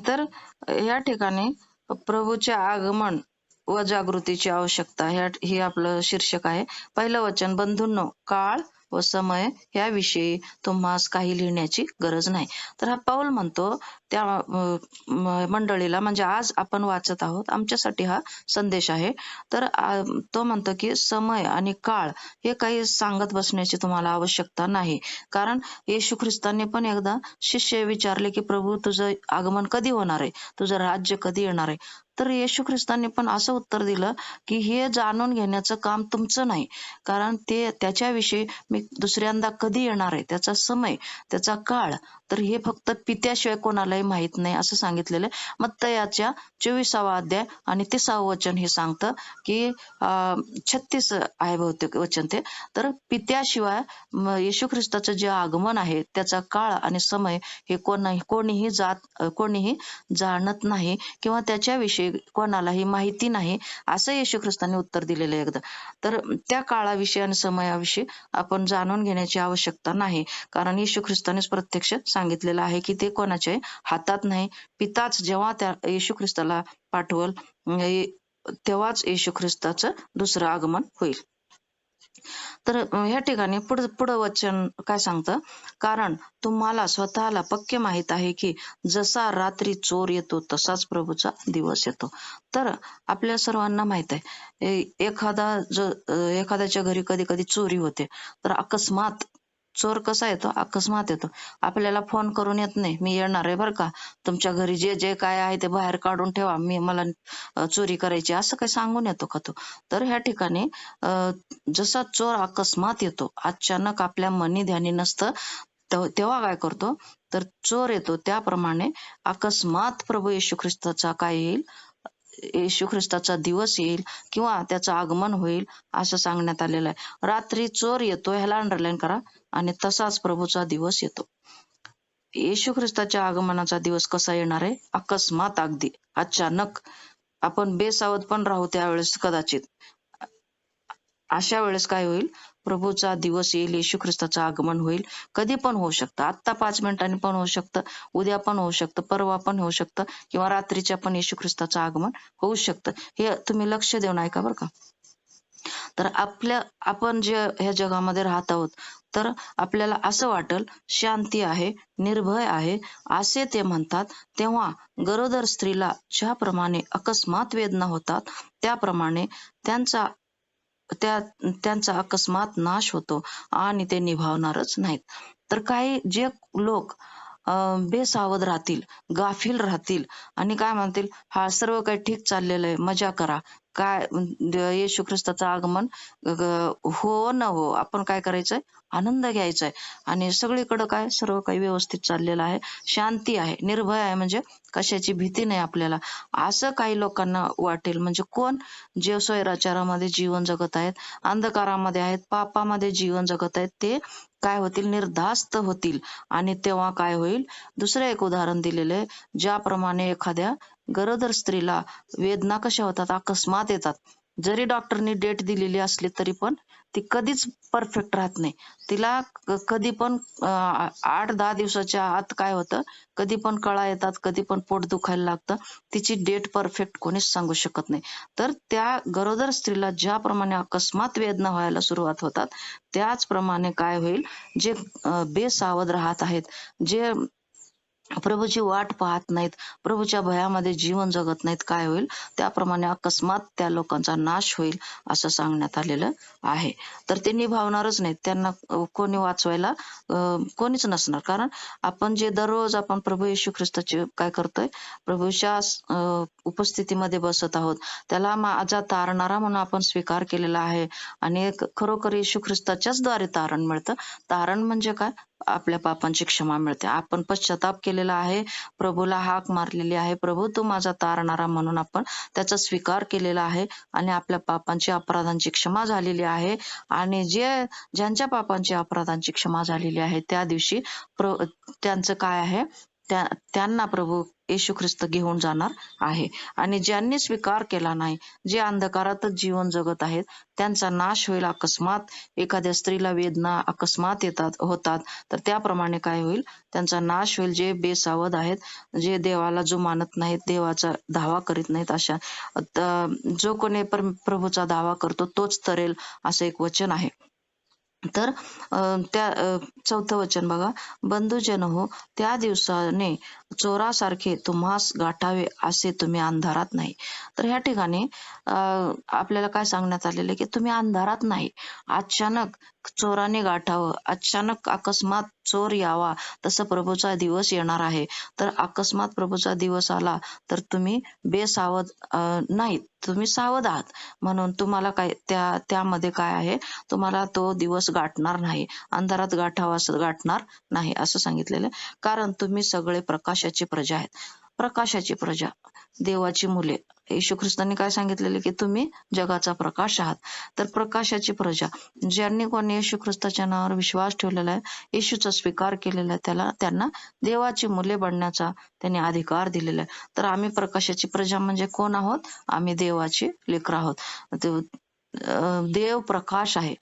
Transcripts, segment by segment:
तर या ठिकाणी प्रभूचे आगमन व जागृतीची आवश्यकता ही आपलं शीर्षक आहे. पहिलं वचन, बंधूंनो, काळ व समय याविषयी तुम्हास काही लिहिण्याची गरज नाही. तर हा पाऊल म्हणतो त्या मंडळीला, म्हणजे आज आपण वाचत आहोत, आमच्यासाठी हा संदेश आहे. तर तो म्हणतो की समय आणि काळ हे काही सांगत बसण्याची तुम्हाला आवश्यकता नाही. कारण येशू ख्रिस्तांनी पण एकदा शिष्य विचारले की प्रभू, तुझं आगमन कधी होणार आहे, तुझं राज्य कधी येणार आहे. तर येशू ख्रिस्तांनी पण असं उत्तर दिलं की हे जाणून घेण्याचं काम तुमचं नाही, कारण ते त्याच्याविषयी मी दुसऱ्यांदा कधी येणार आहे, त्याचा समय, त्याचा काळ, तर हे फक्त पित्याशिवाय कोणालाही माहित नाही, असं सांगितलेलं आहे. मत्तयाच्या 24वा अध्याय आणि 30वं वचन हे सांगतं की 36 आहे बहुतेक वचन ते. तर पित्याशिवाय येशू ख्रिस्ताचं जे आगमन आहे त्याचा काळ आणि समय हे कोणीही जाणत नाही किंवा त्याच्याविषयी कोणालाही माहिती नाही, असं येशू ख्रिस्तांनी उत्तर दिलेलं आहे एकदा. तर त्या काळाविषयी आणि समयाविषयी आपण जाणून घेण्याची आवश्यकता नाही, कारण येशू ख्रिस्तानेच प्रत्यक्ष सांगितलेलं आहे की ते कोणाच्याही हातात नाही. पिताच जेव्हा त्या येशू ख्रिस्ताला पाठवल तेव्हाच येशू ख्रिस्ताचं दुसरं आगमन होईल. तर ह्या ठिकाणी पुढं वचन काय सांगतं, कारण तुम्हाला स्वतःला पक्के माहित आहे की जसा रात्री चोर येतो तसाच प्रभूचा दिवस येतो. तर आपल्या सर्वांना माहित आहे, एखाद्याच्या घरी कधी कधी चोरी होते. तर अकस्मात चोर कसा येतो, अकस्मात येतो. आपल्याला फोन करून येत नाही, मी येणार आहे बरं का, तुमच्या घरी जे जे काय आहे ते बाहेर काढून ठेवा, मला चोरी करायची, असं काही सांगून येतो का तो? तर ह्या ठिकाणी जसा चोर अकस्मात येतो, अचानक आपल्या मनी ध्यानी नसतं, तेव्हा काय करतो, तर चोर येतो, त्याप्रमाणे अकस्मात प्रभू येशू ख्रिस्ताचा काय येईल, येशू ख्रिस्ताचा दिवस येईल किंवा त्याचं आगमन होईल, असं सांगण्यात आलेलं आहे. रात्री चोर येतो, ह्याला अंडरलाईन करा, आणि तसाच प्रभूचा दिवस येतो. येशू ख्रिस्ताच्या आगमनाचा दिवस कसा येणार आहे, अकस्मात, अगदी अचानक. आपण बेसावध पण राहू त्यावेळेस कदाचित. अशा वेळेस काय होईल, प्रभूचा दिवस येईल, येशू ख्रिस्ताचं आगमन होईल. कधी पण होऊ शकतं, आत्ता 5 मिनिटांनी पण होऊ शकतं, उद्या पण होऊ शकतं, परवा पण होऊ शकतं, किंवा रात्रीच्या पण येशू ख्रिस्ताचं आगमन होऊ शकतं. हे तुम्ही लक्ष देऊन ऐका बरं का. तर आपण जे ह्या जगामध्ये राहत आहोत, तर आपल्याला असं वाटेल शांती आहे, निर्भय आहे, असे ते म्हणतात. तेव्हा गरोदर स्त्रीला ज्याप्रमाणे अकस्मात वेदना होतात, त्याप्रमाणे त्यांचा त्या त्यांचा अकस्मात नाश होतो आणि ते निभावणारच नाहीत. तर काही जे लोक बेसावध राहतील, गाफील राहतील आणि काय म्हणतील, हा सर्व काही ठीक चाललेलं आहे, मजा करा. काय येशू ख्रिस्ताचं आगमन हो न हो, आपण काय करायचंय, आनंद घ्यायचाय, आणि सगळीकडे काय सर्व काही व्यवस्थित चाललेलं आहे, शांती आहे, निर्भय आहे, म्हणजे कशाची भीती नाही आपल्याला, असं काही लोकांना वाटेल. म्हणजे कोण, जे स्वैराचारामध्ये जीवन जगत आहेत, अंधकारामध्ये आहेत, पापामध्ये जीवन जगत आहेत, ते काय होतील, निर्धास्त होतील. आणि तेव्हा काय होईल, दुसरं एक उदाहरण दिलेलं आहे, ज्याप्रमाणे एखाद्या गरोदर स्त्रीला वेदना कशा होतात, अकस्मात येतात. जरी डॉक्टरनी डेट दिलेली असली तरी पण ती कधीच परफेक्ट राहत नाही. तिला कधी पण 8-10 दिवसाच्या आत काय होतं, कधी पण कळा येतात, कधी पण पोट दुखायला लागतं. तिची डेट परफेक्ट कोणीच सांगू शकत नाही. तर त्या गरोदर स्त्रीला ज्याप्रमाणे अकस्मात वेदना व्हायला सुरुवात होतात, त्याचप्रमाणे काय होईल, जे बेसावध राहत आहेत, जे प्रभूची वाट पाहत नाहीत, प्रभूच्या भयामध्ये जीवन जगत नाहीत, काय होईल, त्याप्रमाणे अकस्मात त्या लोकांचा नाश होईल, असं सांगण्यात आलेलं आहे. तर ते निभावणारच नाहीत, त्यांना कोणी वाचवायला कोणीच नसणार. कारण आपण जे दररोज आपण प्रभू येशू ख्रिस्ताचे काय करतोय, प्रभूच्या उपस्थितीमध्ये बसत आहोत, त्याला माझा तारणारा म्हणून आपण स्वीकार केलेला आहे, आणि खरोखर येशू ख्रिस्ताच्याच द्वारे तारण मिळतं. तारण म्हणजे काय, आपल्या पापांची क्षमा मिळते. आपण पश्चाताप केलेला आहे, प्रभूला हाक मारलेली आहे, प्रभू तू माझा तारणारा म्हणून आपण त्याचा स्वीकार केलेला आहे, आणि आपल्या पापांची, अपराधांची क्षमा झालेली आहे. आणि ज्यांच्या पापांची, अपराधांची क्षमा झालेली आहे, त्या दिवशी त्यांचं काय आहे, त्यांना प्रभू येशू ख्रिस्त घेऊन जाणार आहे. आणि ज्यांनी स्वीकार केला नाही, जे अंधकारातच जीवन जगत आहेत, त्यांचा नाश होईल. अकस्मात एखाद्या स्त्रीला वेदना अकस्मात होतात, तर त्याप्रमाणे काय होईल, त्यांचा नाश होईल. जे बेसावध आहेत, जे देवाला जो मानत नाहीत, देवाचा धावा करीत नाहीत, अशा जो कोणी प्रभूचा दावा करतो तोच तरेल, असं एक वचन आहे. तर त्या चौथं वचन बघा, बंधुजन हो, त्या दिवसाने चोरासारखे तुम्हास गाठावे, असे तुम्ही अंधारात नाही. तर ह्या ठिकाणी आपल्याला काय सांगण्यात आलेलं आहे, की तुम्ही अंधारात नाही. अचानक चोराने गाठावं, अचानक अकस्मात चोर यावा, तसं प्रभूचा दिवस येणार आहे. तर अकस्मात प्रभूचा दिवस आला तर तुम्ही बेसावध नाहीत, तुम्ही सावध आहात. म्हणून तुम्हाला काय त्यामध्ये काय आहे, तुम्हाला तो दिवस गाठणार नाही, अंधारात गाठावा असं गाठणार नाही, असं सांगितलेलं आहे. कारण तुम्ही सगळे प्रकाशाची प्रजा आहेत. प्रकाशाची प्रजा, देवाची मुले. येशू ख्रिस्तांनी काय सांगितलेले, की तुम्ही जगाचा प्रकाश आहात. तर प्रकाशाची प्रजा, ज्यांनी कोणी येशू ख्रिस्ताच्या नावावर विश्वास ठेवलेला आहे, येशूचा स्वीकार केलेला आहे, त्यांना देवाची मुले बनण्याचा त्यांनी अधिकार दिलेला आहे. तर आम्ही प्रकाशाची प्रजा म्हणजे कोण आहोत? आम्ही देवाची लेकरं आहोत. देव प्रकाश आहे,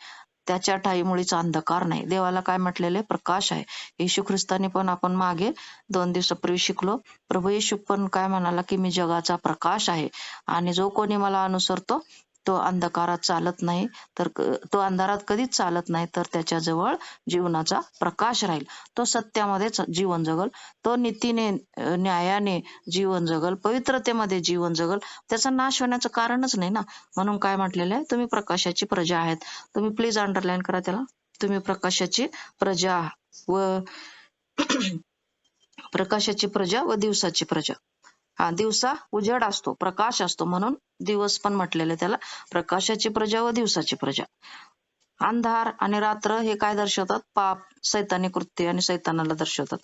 त्याच्या ठाईमुळेच अंधकार नाही. देवाला काय म्हटलेले? प्रकाश आहे. येशू ख्रिस्ताने पण, आपण मागे 2 दिवसापूर्वी शिकलो, प्रभू येशू पण काय म्हणाला, की मी जगाचा प्रकाश आहे आणि जो कोणी मला अनुसरतो तो अंधकारात चालत नाही, तर तो अंधारात कधीच चालत नाही, तर त्याच्याजवळ जीवनाचा प्रकाश राहील. तो सत्यामध्येच जीवन जगल, तो नीतीने न्यायाने जीवन जगल, पवित्रतेमध्ये जीवन जगल. त्याचा नाश होण्याचं कारणच नाही ना. म्हणून काय म्हटलेलं आहे, तुम्ही प्रकाशाची प्रजा आहेत. तुम्ही प्लीज अंडरलाईन करा त्याला. तुम्ही प्रकाशाची प्रजा व प्रकाशाची प्रजा व दिवसाची प्रजा. हा, दिवसा उजेड असतो, प्रकाश असतो, म्हणून दिवस पण म्हटलेलं त्याला. प्रकाशाची प्रजा व दिवसाची प्रजा. अंधार आणि रात्र हे काय दर्शवतात? पाप, सैतानी कृत्य आणि सैतानाला दर्शवतात.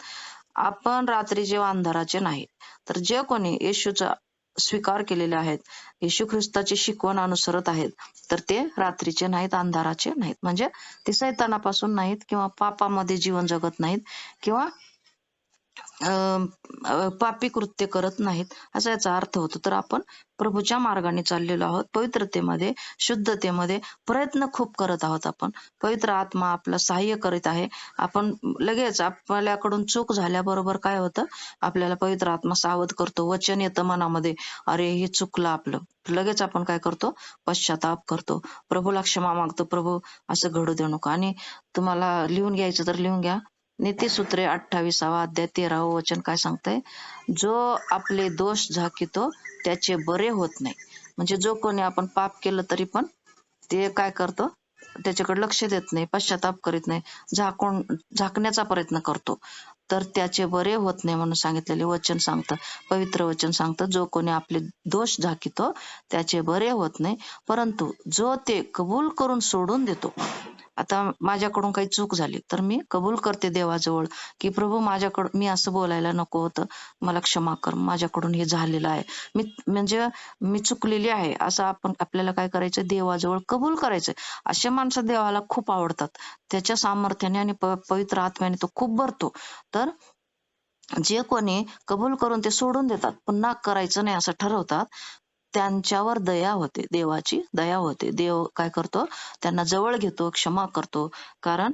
आपण रात्री जेव्हा अंधाराचे नाही, तर जे कोणी येशूचा स्वीकार केलेले आहेत, येशू ख्रिस्ताची शिकवण अनुसरत आहेत, तर ते रात्रीचे नाहीत, अंधाराचे नाहीत. म्हणजे ते सैतानापासून नाहीत, किंवा पापामध्ये जीवन जगत नाहीत, किंवा पापी कृत्य करत नाहीत, असा याचा अर्थ होतो. तर आपण प्रभूच्या मार्गाने चाललेलो आहोत, पवित्रतेमध्ये, शुद्धतेमध्ये प्रयत्न खूप करत आहोत. आपण पवित्र आत्मा आपलं सहाय्य करीत आहे. आपण लगेच आपल्याकडून चूक झाल्याबरोबर काय होतं, आपल्याला पवित्र आत्मा सावध करतो, वचन येतं मनामध्ये, अरे हे चुकलं आपलं. लगेच आपण काय करतो? पश्चाताप करतो, प्रभूला क्षमा मागतो, प्रभू असं घडू देऊ नका. आणि तुम्हाला लिहून घ्यायचं तर लिहून घ्या, नीतिसूत्रे 28 अध्याय 13 वचन काय सांगतंय, जो आपले दोष झाकितो त्याचे बरे होत नाही. म्हणजे जो कोणी आपण पाप केलं तरी पण ते काय करतो, त्याच्याकडे लक्ष देत नाही, पश्चाताप करीत नाही, झाकण्याचा प्रयत्न करतो, तर त्याचे बरे होत नाही, म्हणून सांगितलेले वचन सांगतं, पवित्र वचन सांगतं, जो कोणी आपले दोष झाकितो त्याचे बरे होत नाही, परंतु जो ते कबूल करून सोडून देतो. आता माझ्याकडून काही चूक झाली तर मी कबूल करते देवाजवळ, की प्रभू माझ्याकडून मी असं बोलायला नको होतं, मला क्षमा कर, माझ्याकडून हे झालेलं आहे, म्हणजे मी चुकलेली आहे, असं आपल्याला काय करायचं, देवाजवळ कबूल करायचं. असे माणसं देवाला खूप आवडतात. त्याच्या सामर्थ्याने आणि पवित्र आत्म्याने तो खूप भरतो. तर जे कोणी कबूल करून ते सोडून देतात, पुन्हा करायचं नाही असं ठरवतात, त्यांच्यावर दया होते, देवाची दया होते. देव काय करतो, त्यांना जवळ घेतो, क्षमा करतो. कारण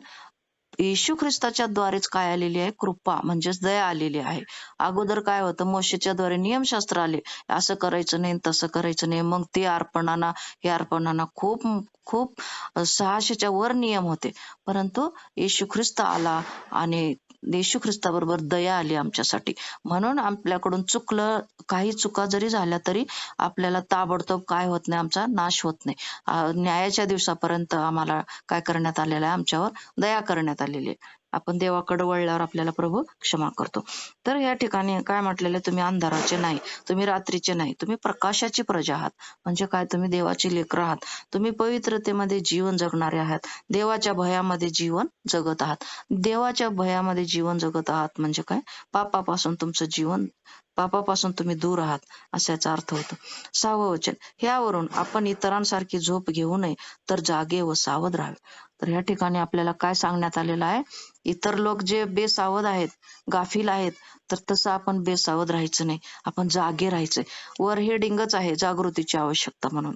येशू ख्रिस्ताच्या द्वारेच काय आलेली आहे, कृपा म्हणजेच दया आलेली आहे. अगोदर काय होतं, मोशेच्या द्वारे नियमशास्त्र आले, असं करायचं नाही, तसं करायचं नाही, मग ते अर्पणाना हे अर्पणाना खूप खूप 600च्या वर नियम होते. परंतु येशू ख्रिस्त आला आणि येशू ख्रिस्ताबरोबर दया आली आमच्यासाठी. म्हणून आपल्याकडून चुकलं, काही चुका जरी झाल्या तरी आपल्याला ताबडतोब काय होत नाही, आमचा नाश होत नाही. न्यायाच्या दिवसापर्यंत आम्हाला काय करण्यात आलेलं आहे, आमच्यावर दया करण्यात आलेली आहे. आपण देवाकडे वळल्यावर आपल्याला प्रभू क्षमा करतो. तर या ठिकाणी काय म्हटलेलं आहे, तुम्ही अंधाराचे नाही, तुम्ही रात्रीचे नाही, तुम्ही प्रकाशाची प्रजा आहात. म्हणजे काय, तुम्ही देवाची लेकरं आहात, तुम्ही पवित्रतेमध्ये जीवन जगणारे आहात, देवाच्या भयामध्ये जीवन जगत आहात. देवाच्या भयामध्ये जीवन जगत आहात म्हणजे काय, पापापासून तुमचं जीवन, पापापासून तुम्ही दूर आहात, असा याचा अर्थ होतो. 6वं वचन, ह्यावरून आपण इतरांसारखी झोप घेऊ नये, तर जागे व सावध राहावे. तर या ठिकाणी आपल्याला काय सांगण्यात आलेलं आहे, इतर लोक जे बेसावध आहेत, गाफील आहेत, तर तसं आपण बेसावध राहायचं नाही. आपण जागे राहायचंय. वर हेडिंगच आहे जागृतीची आवश्यकता म्हणून.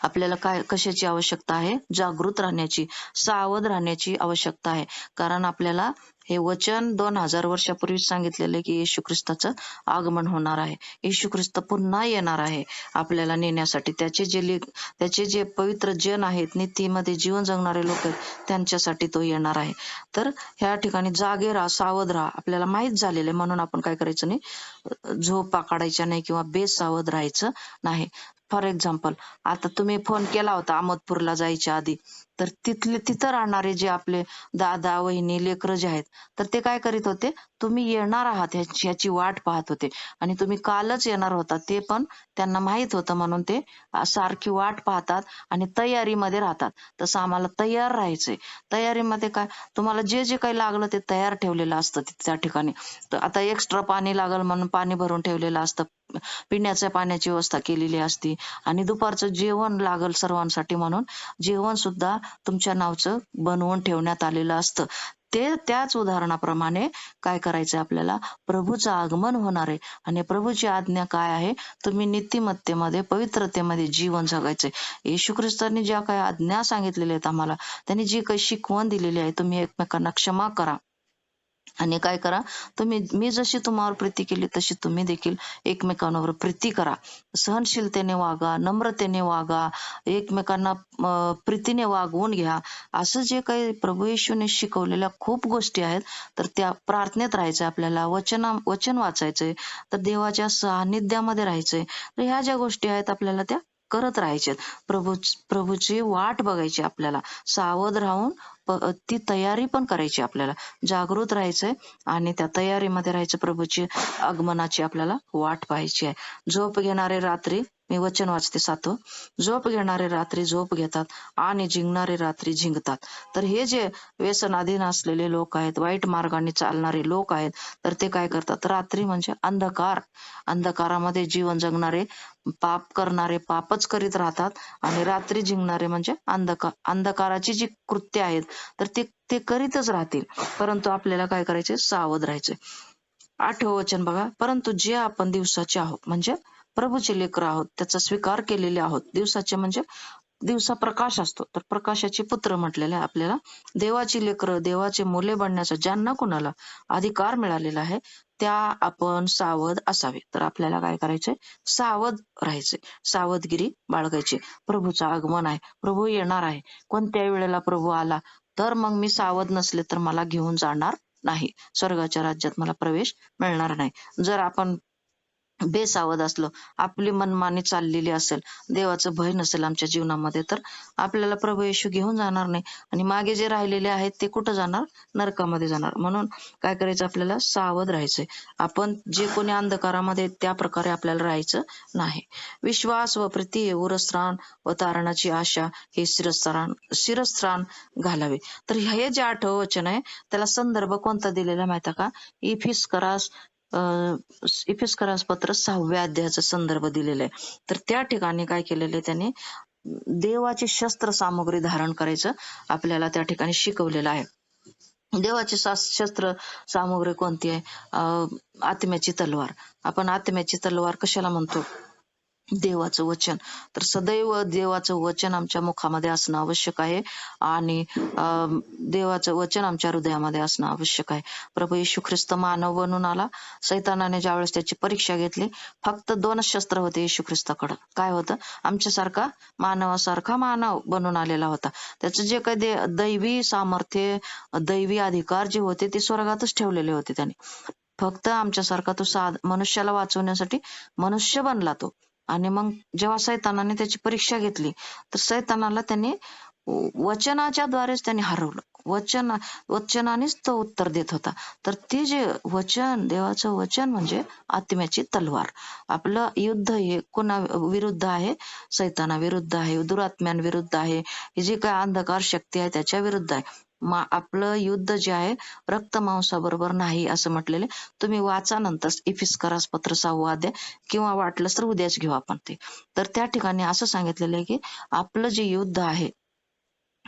आपल्याला काय कशाची आवश्यकता आहे? जागृत राहण्याची, सावध राहण्याची आवश्यकता आहे. कारण आपल्याला हे वचन 2000 वर्षापूर्वी सांगितलेलं आहे की येशू ख्रिस्ताचं आगमन होणार आहे. येशू ख्रिस्त पुन्हा येणार आहे आपल्याला नेण्यासाठी. त्याचे जे पवित्र जन आहेत, नीतीमध्ये जीवन जगणारे लोक आहेत, त्यांच्यासाठी तो येणार आहे. तर ह्या ठिकाणी जागे राहा, सावध राहा. आपल्याला माहित झालेलं आहे म्हणून आपण काय करायचं नाही, झोपा काढायच्या नाही किंवा बेसावध राहायचं नाही. फॉर एक्झाम्पल, आता तुम्ही फोन केला होता अहमदपूरला जायच्या आधी, तर तिथं राहणारे जे आपले दादा वहिनी लेकरं जे आहेत, तर ते काय करीत होते, तुम्ही येणार आहात ह्याची वाट पाहत होते. आणि तुम्ही कालच येणार होता ते पण त्यांना माहित होतं म्हणून ते सारखी वाट पाहतात आणि तयारीमध्ये राहतात. तसं आम्हाला तयार राहायचंय. तयारीमध्ये काय, तुम्हाला जे जे काही लागलं ते तयार ठेवलेलं असतं त्या ठिकाणी. तर आता एक्स्ट्रा पाणी लागल म्हणून पाणी भरून ठेवलेलं असतं, पिण्याच्या पाण्याची व्यवस्था केलेली असती, आणि दुपारचं जेवण लागल सर्वांसाठी म्हणून जेवण सुद्धा तुमच्या नावचं बनवून ठेवण्यात आलेलं असतं. त्याच उदाहरणाप्रमाणे काय करायचंय आपल्याला, प्रभूचं आगमन होणार आहे आणि प्रभूची आज्ञा काय आहे, तुम्ही नीतिमत्तेमध्ये पवित्रतेमध्ये जीवन जगायचंय. येशू ख्रिस्तांनी ज्या काही आज्ञा सांगितलेल्या आहेत आम्हाला, त्यांनी जी काही शिकवण दिलेली आहे, तुम्ही एकमेकांना क्षमा करा आणि काय करा, मी जशी तुम्हावर प्रीती केली तशी तुम्ही देखील एकमेकांवर प्रीती करा. सहनशीलतेने वागा, नम्रतेने वागा, एकमेकांना प्रीतीने वागवून घ्या. असं जे काही प्रभू येशूने शिकवलेल्या खूप गोष्टी आहेत, तर त्या प्रार्थनेत राहायचं आपल्याला, वचन वाचायचंय, तर देवाच्या सानिध्यामध्ये राहायचंय. तर ह्या ज्या गोष्टी आहेत आपल्याला त्या करत राहायच्यात. प्रभूची वाट बघायची आपल्याला, सावध राहून ती तयारी पण करायची आपल्याला. जागृत राहायचंय आणि त्या तयारीमध्ये राहायचं. प्रभूची आगमनाची आपल्याला वाट पाहायची आहे. झोप घेणारे रात्री, मी वचन वाचते 7. झोप घेणारे रात्री झोप घेतात आणि जिंकणारे रात्री जिंकतात. तर हे जे व्यसनाधीन असलेले लोक आहेत, वाईट मार्गाने चालणारे लोक आहेत, तर ते काय करतात, रात्री म्हणजे अंधकारामध्ये जीवन जगणारे, पाप करणारे पापच करीत राहतात, आणि रात्री जिंकणारे म्हणजे अंधकाराची जी कृत्य आहेत, तर ते ते करीतच राहतील. परंतु आपल्याला काय करायचे, सावध राहायचे. 8वं वचन बघा, परंतु जे आपण दिवसाचे आहोत म्हणजे प्रभूचे लेकर आहोत, त्याचा स्वीकार केलेले आहोत. दिवसाचे म्हणजे दिवसा प्रकाश असतो, तर प्रकाशाचे पुत्र म्हटलेले आहे आपल्याला. देवाची लेकरं, देवाचे मुले बनण्याचा ज्यांना कुणाला अधिकार मिळालेला आहे, त्या आपण सावध असावे. तर आपल्याला काय करायचंय, सावध राहायचंय, सावधगिरी बाळगायची. प्रभूचं आगमन आहे, प्रभू येणार आहे. कोणत्याही वेळेला प्रभू आला तर मग मी सावध नसले तर मला घेऊन जाणार नाही, स्वर्गाच्या राज्यात मला प्रवेश मिळणार नाही. जर आपण बेसावध असलो, आपली मनमानी चाललेली असेल, देवाचं भय नसेल आमच्या जीवनामध्ये, तर आपल्याला प्रभू येशू घेऊन जाणार नाही, आणि मागे जे राहिलेले आहेत ते कुठं जाणार, नरकामध्ये जाणार. म्हणून काय करायचं, आपल्याला सावध राहायचंय. आपण जे कोणी अंधकारामध्ये त्या प्रकारे आपल्याला राहायचं नाही. विश्वास व प्रीती, उरस्त्राण व तारणाची आशा हे शिरस्त्राण घालावे. तर हे जे 8वं वचन आहे, त्याला संदर्भ कोणता दिलेला माहिती का, इफिस्करास पत्र 6व्या अध्यायाचा संदर्भ दिलेला आहे. तर त्या ठिकाणी काय केलेलं आहे त्यांनी, देवाची शस्त्र सामुग्री धारण करायचं आपल्याला त्या ठिकाणी शिकवलेलं आहे. देवाची शस्त्र सामुग्री कोणती आहे, आत्म्याची तलवार. आपण आत्म्याची तलवार कशाला म्हणतो, देवाचं वचन. तर सदैव देवाचं वचन आमच्या मुखामध्ये असणं आवश्यक आहे, आणि देवाचं वचन आमच्या हृदयामध्ये असणं आवश्यक आहे. प्रभू येशू ख्रिस्त मानव बनून आला. सैतानाने ज्यावेळेस त्याची परीक्षा घेतली, फक्त 2च शस्त्र होते येशू ख्रिस्ताकडं. काय होतं, आमच्यासारखा मानवासारखा मानव बनून आलेला होता. त्याचं जे काही दैवी सामर्थ्य, दैवी अधिकार जे होते ते स्वर्गातच ठेवलेले होते त्याने. फक्त आमच्यासारखा तो मनुष्याला वाचवण्यासाठी मनुष्य बनला तो. आणि मग जेव्हा सैतानाने त्याची परीक्षा घेतली, तर सैतानाला त्याने वचनाच्या द्वारेच त्याने हरवलं. वचनानेच तो उत्तर देत होता. तर ते जे वचन, देवाचं वचन म्हणजे आत्म्याची तलवार. आपलं युद्ध हे कोणा विरुद्ध आहे, सैतानाविरुद्ध आहे, दुरात्म्यांविरुद्ध आहे, हे जे काय अंधकार शक्ती आहे त्याच्या विरुद्ध आहे. आपलं युद्ध जे आहे रक्त मांसाबरोबर नाही असं म्हटलेले. तुम्ही वाचा नंतर इफिस्करास पत्र 6वा अध्याय, किंवा वाटलंच तर उद्याच घेऊ आपण ते. तर त्या ठिकाणी असं सांगितलेलं आहे की आपलं जे युद्ध आहे,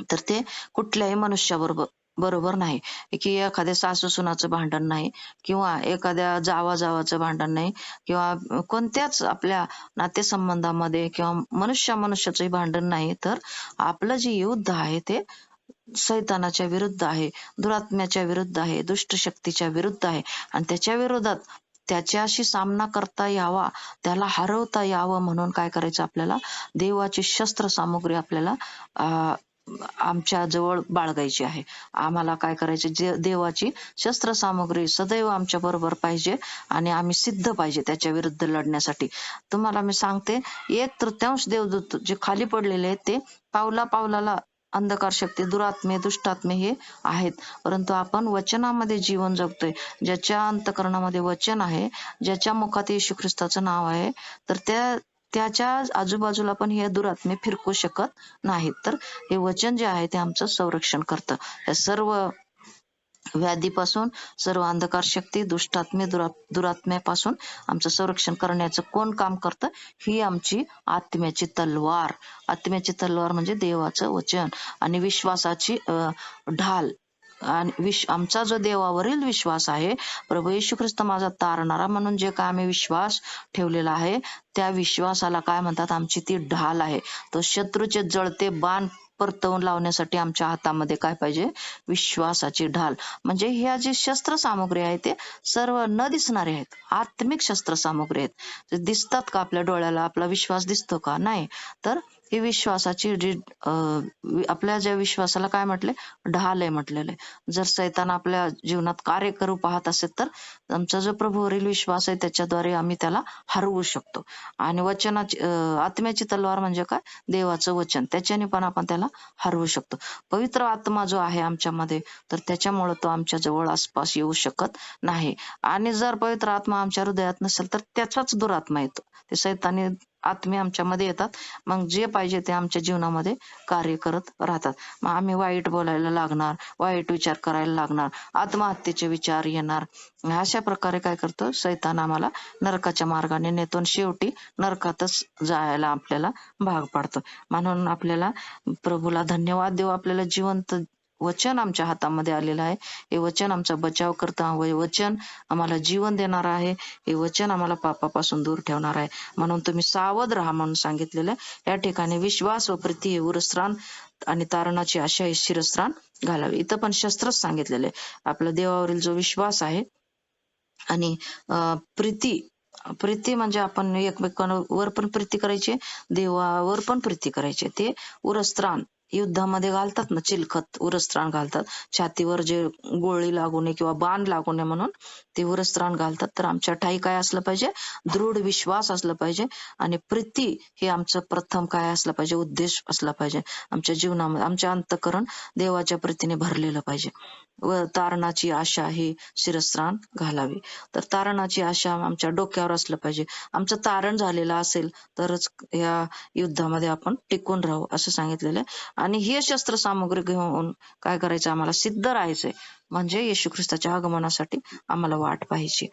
तर ते कुठल्याही मनुष्याबरोबर बरोबर नाही. की एखाद्या सासू-सुनाचं भांडण नाही किंवा एखाद्या जावा-जावाचं भांडण नाही किंवा कोणत्याच आपल्या नातेसंबंधामध्ये किंवा मनुष्या-मनुष्याचंही भांडण नाही. तर आपलं जे युद्ध आहे ते सैतानाच्या विरुद्ध आहे, दुरात्म्याच्या विरुद्ध आहे, दुष्ट शक्तीच्या विरुद्ध आहे आणि त्याच्या विरोधात त्याच्याशी सामना करता यावा, त्याला हरवता यावं म्हणून काय करायचं आपल्याला देवाची शस्त्र सामुग्री आपल्याला अ, आमच्या जवळ बाळगायची आहे. आम्हाला काय करायचे जे देवाची शस्त्र सामुग्री सदैव आमच्या बरोबर पाहिजे आणि आम्ही सिद्ध पाहिजे त्याच्या विरुद्ध लढण्यासाठी. तुम्हाला मी सांगते 1/3 देवदूत जे खाली पडलेले आहेत ते पावला-पावलाला अंधकार शक्ती, दुरात्मे, दुष्टात्मे हे आहेत. परंतु आपण वचनामध्ये जीवन जगतोय. ज्याच्या अंतःकरणामध्ये वचन आहे, ज्याच्या मुखात येशू ख्रिस्ताचं नाव आहे, तर त्याच्या आजूबाजूला पण हे दुरात्मे फिरकू शकत नाहीत. तर हे वचन जे आहे ते आमचं संरक्षण करतं. या सर्व व्याधीपासून, सर्व अंधकार शक्ती, दुष्टात्मे, दुरात्म्यापासून आमचं संरक्षण करण्याचं कोण काम करतं? ही आमची आत्म्याची तलवार. आत्म्याची तलवार म्हणजे देवाचं वचन आणि विश्वासाची ढाल. आणि आमचा जो देवावरील विश्वास आहे, प्रभू येशू ख्रिस्त माझा तारणारा म्हणून जे काय आम्ही विश्वास ठेवलेला आहे, त्या विश्वासाला काय म्हणतात? आमची ती ढाल आहे. तो शत्रूचे जळते बाण परतवून लावण्यासाठी आमच्या हातामध्ये काय पाहिजे? विश्वासाची ढाल. म्हणजे ह्या जी शस्त्रसामुग्री आहे ते सर्व न दिसणारे आहेत. आत्मिक शस्त्रसामुग्री आहेत. ते दिसतात का आपल्या डोळ्याला? आपला विश्वास दिसतो का? नाही. तर ही विश्वासाची जी आपल्या ज्या विश्वासाला काय म्हटले? ढाल आहे म्हटलेलं आहे. जर सैतान आपल्या जीवनात कार्य करू पाहत असेल तर आमचा जो प्रभूवरील विश्वास आहे त्याच्याद्वारे आम्ही त्याला हरवू शकतो. आणि आत्म्याची तलवार म्हणजे काय? देवाचं वचन. त्याच्याने पण आपण त्याला हरवू शकतो. पवित्र आत्मा जो आहे आमच्यामध्ये तर त्याच्यामुळे तो आमच्या जवळ आसपास येऊ शकत नाही. आणि जर पवित्र आत्मा आमच्या हृदयात नसेल तर त्याचाच दुरात्मा येतो. ते सैतानी आत्मे आमच्यामध्ये येतात. मग जे पाहिजे ते आमच्या जीवनामध्ये कार्य करत राहतात. मग आम्ही वाईट बोलायला लागणार, वाईट विचार करायला लागणार, आत्महत्येचे विचार येणार. अशा प्रकारे काय करतो सैतान आम्हाला नरकाच्या मार्गाने नेतो आणि शेवटी नरकातच जायला आपल्याला भाग पाडतो. म्हणून आपल्याला प्रभूला धन्यवाद देऊ. आपल्याला जिवंत वचन आमच्या हातामध्ये आलेलं आहे. हे वचन आमचा बचाव करतं. हे वचन आम्हाला जीवन देणार आहे. हे वचन आम्हाला पापापासून दूर ठेवणार आहे. म्हणून तुम्ही सावध राहा म्हणून सांगितलेलं आहे. या ठिकाणी विश्वास व प्रीती हे उरस्त्राण आणि तारणाची आशा हे शिरस्त्राण घालावे. इथं पण शस्त्रच सांगितलेले आहे. आपला देवावरील जो विश्वास आहे आणि प्रीती प्रीती म्हणजे आपण एकमेकांवर पण प्रीती करायची, देवावर पण प्रीती करायची. ते उरस्त्राण युद्धामध्ये घालतात ना, चिलखत उरस्त्राण घालतात. छातीवर जे गोळी लागू नये किंवा बाण लागू नये म्हणून ते उरस्त्राण घालतात. तर आमच्या ठायी काय असलं पाहिजे? दृढ विश्वास असलं पाहिजे आणि प्रीती हे आमचं प्रथम काय असलं पाहिजे? उद्देश असला पाहिजे. आमच्या जीवनामध्ये आमच्या अंतःकरण देवाच्या प्रीतीने भरलेलं पाहिजे. व तारणाची आशा ही शिरस्त्राण घालावी. तर तारणाची आशा आमच्या डोक्यावर असलं पाहिजे. आमचं तारण झालेलं असेल तरच या युद्धामध्ये आपण टिकून राहू असं सांगितलेलं आहे. आणि हे शस्त्रसामुग्री घेऊन काय करायचं? आम्हाला सिद्ध राहायचंय. म्हणजे येशू ख्रिस्ताच्या आगमनासाठी आम्हाला वाट पाहायची.